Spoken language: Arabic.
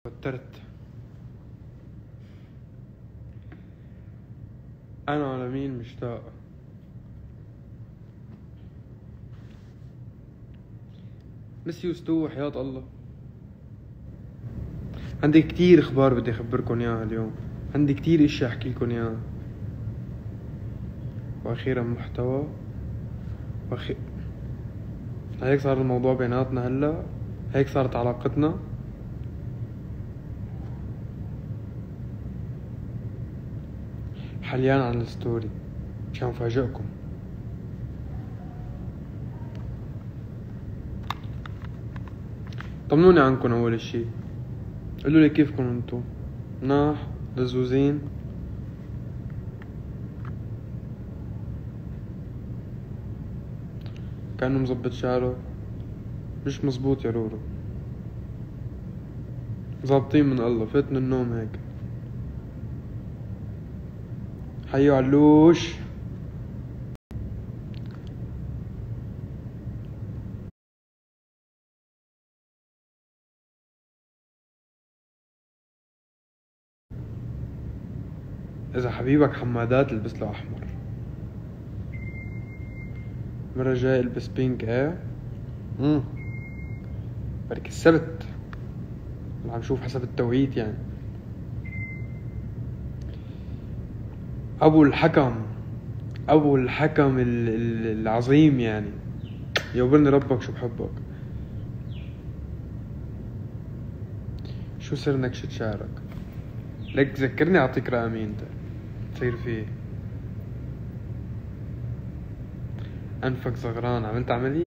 توترت. انا على مين مشتاق. مس يوستو وحياة الله. عندي كتير اخبار بدي اخبركن اياها اليوم. عندي كتير اشي احكي لكم اياها. واخيرا محتوى هيك صار الموضوع بيناتنا هلا. هيك صارت علاقتنا. حليان عن الستوري مشان فاجئكم. طمنوني عنكم اول اشي. قولوا لي كيفكم انتو. مناح لزوزين. كأنه مزبط شعره. مش مزبوط يا رورو. ظابطين من الله. فات من النوم هيك. حيو علوش. اذا حبيبك حمادات البس له احمر. المرة الجاية البس بينك. ايه بركي السبت. عم شوف حسب التوقيت يعني. ابو الحكم العظيم يعني. يوبرني ربك شو بحبك. شو سر نكشة شعرك؟ لك ذكرني اعطيك رقمي انت تصير فيه. انفك صغران. عملت عملية.